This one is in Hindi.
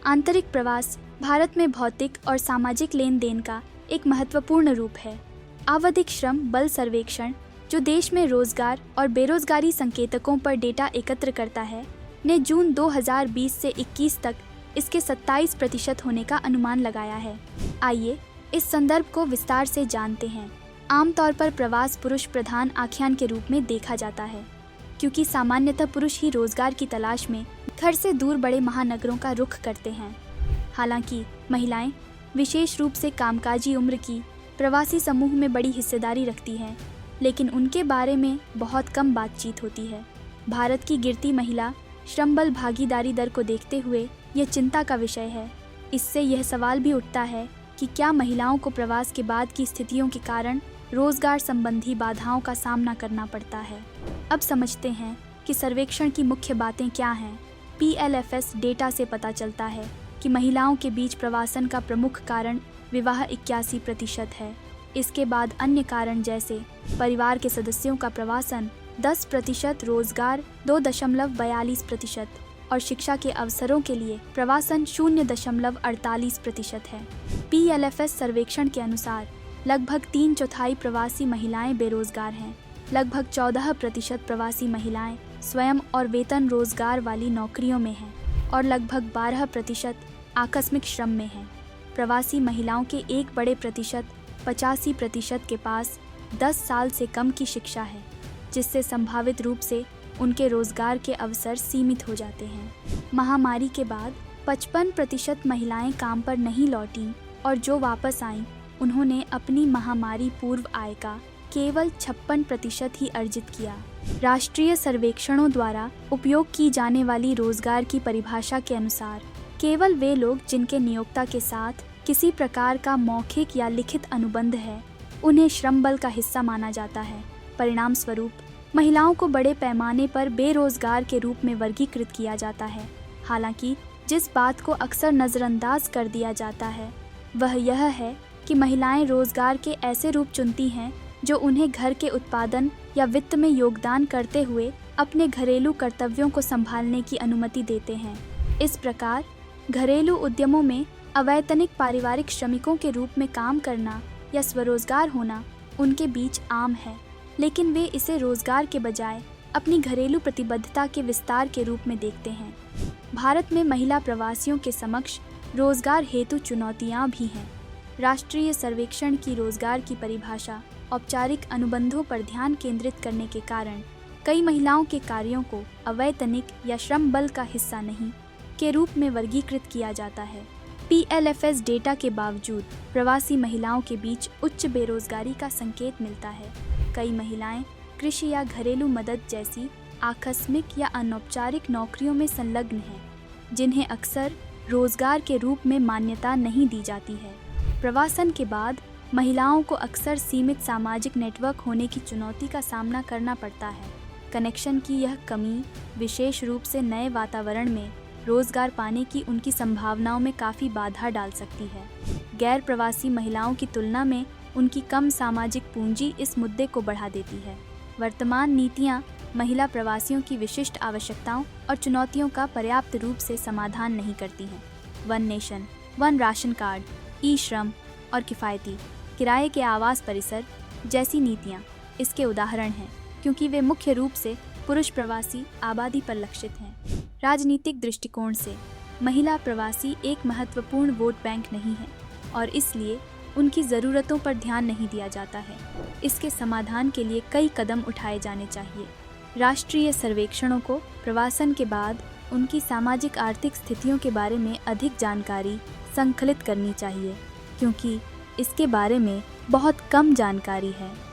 आंतरिक प्रवास भारत में भौतिक और सामाजिक लेन देन का एक महत्वपूर्ण रूप है। आवधिक श्रम बल सर्वेक्षण, जो देश में रोजगार और बेरोजगारी संकेतकों पर डेटा एकत्र करता है, ने जून 2020 से 21 तक इसके 27% होने का अनुमान लगाया है। आइए इस संदर्भ को विस्तार से जानते हैं। आमतौर पर प्रवास पुरुष प्रधान आख्यान के रूप में देखा जाता है, क्योंकि सामान्यतः पुरुष ही रोजगार की तलाश में घर से दूर बड़े महानगरों का रुख करते हैं। हालांकि महिलाएं विशेष रूप से कामकाजी उम्र की प्रवासी समूह में बड़ी हिस्सेदारी रखती हैं, लेकिन उनके बारे में बहुत कम बातचीत होती है। भारत की गिरती महिला श्रम बल भागीदारी दर को देखते हुए यह चिंता का विषय है। इससे यह सवाल भी उठता है कि क्या महिलाओं को प्रवास के बाद की स्थितियों के कारण रोजगार संबंधी बाधाओं का सामना करना पड़ता है। अब समझते हैं कि सर्वेक्षण की मुख्य बातें क्या हैं। PLFS डेटा से पता चलता है कि महिलाओं के बीच प्रवासन का प्रमुख कारण विवाह 81% है। इसके बाद अन्य कारण जैसे परिवार के सदस्यों का प्रवासन 10%, रोजगार 2.42% और शिक्षा के अवसरों के लिए प्रवासन 0.48% है। PLFS सर्वेक्षण के अनुसार लगभग 3/4 प्रवासी महिलाएं बेरोजगार हैं। लगभग 14% प्रवासी महिलाएं स्वयं और वेतन रोजगार वाली नौकरियों में हैं और लगभग 12% आकस्मिक श्रम में हैं। प्रवासी महिलाओं के एक बड़े प्रतिशत 85% के पास 10 साल से कम की शिक्षा है, जिससे संभावित रूप से उनके रोजगार के अवसर सीमित हो जाते हैं। महामारी के बाद 55% महिलाएं काम पर नहीं लौटीं और जो वापस आईं, उन्होंने अपनी महामारी पूर्व आय का केवल 56% ही अर्जित किया। राष्ट्रीय सर्वेक्षणों द्वारा उपयोग की जाने वाली रोजगार की परिभाषा के अनुसार केवल वे लोग जिनके नियोक्ता के साथ किसी प्रकार का मौखिक या लिखित अनुबंध है, उन्हें श्रम बल का हिस्सा माना जाता है। परिणाम स्वरूप महिलाओं को बड़े पैमाने पर बेरोजगार के रूप में वर्गीकृत किया जाता है। हालांकि जिस बात को अक्सर नज़रअंदाज कर दिया जाता है वह यह है कि महिलाएं रोजगार के ऐसे रूप चुनती हैं जो उन्हें घर के उत्पादन या वित्त में योगदान करते हुए अपने घरेलू कर्तव्यों को संभालने की अनुमति देते हैं। इस प्रकार घरेलू उद्यमों में अवैतनिक पारिवारिक श्रमिकों के रूप में काम करना या स्वरोजगार होना उनके बीच आम है, लेकिन वे इसे रोजगार के बजाय अपनी घरेलू प्रतिबद्धता के विस्तार के रूप में देखते हैं। भारत में महिला प्रवासियों के समक्ष रोजगार हेतु चुनौतियां भी हैं। राष्ट्रीय सर्वेक्षण की रोजगार की परिभाषा औपचारिक अनुबंधों पर ध्यान केंद्रित करने के कारण कई महिलाओं के कार्यों को अवैतनिक या श्रम बल का हिस्सा नहीं के रूप में वर्गीकृत किया जाता है। PLFS डेटा के बावजूद प्रवासी महिलाओं के बीच उच्च बेरोजगारी का संकेत मिलता है। कई महिलाएं कृषि या घरेलू मदद जैसी आकस्मिक या अनौपचारिक नौकरियों में संलग्न हैं, जिन्हें अक्सर रोजगार के रूप में मान्यता नहीं दी जाती है। प्रवासन के बाद महिलाओं को अक्सर सीमित सामाजिक नेटवर्क होने की चुनौती का सामना करना पड़ता है। कनेक्शन की यह कमी विशेष रूप से नए वातावरण में रोजगार पाने की उनकी संभावनाओं में काफ़ी बाधा डाल सकती है। गैर प्रवासी महिलाओं की तुलना में उनकी कम सामाजिक पूंजी इस मुद्दे को बढ़ा देती है। वर्तमान नीतियां महिला प्रवासियों की विशिष्ट आवश्यकताओं और चुनौतियों का पर्याप्त रूप से समाधान नहीं करती हैं। One nation, one ration card, e-Shram और किफ़ायती किराए के आवास परिसर जैसी नीतियां इसके उदाहरण हैं, क्योंकि वे मुख्य रूप से पुरुष प्रवासी आबादी पर लक्षित हैं। राजनीतिक दृष्टिकोण से महिला प्रवासी एक महत्वपूर्ण वोट बैंक नहीं है और इसलिए उनकी ज़रूरतों पर ध्यान नहीं दिया जाता है। इसके समाधान के लिए कई कदम उठाए जाने चाहिए। राष्ट्रीय सर्वेक्षणों को प्रवासन के बाद उनकी सामाजिक आर्थिक स्थितियों के बारे में अधिक जानकारी संकलित करनी चाहिए, क्योंकि इसके बारे में बहुत कम जानकारी है।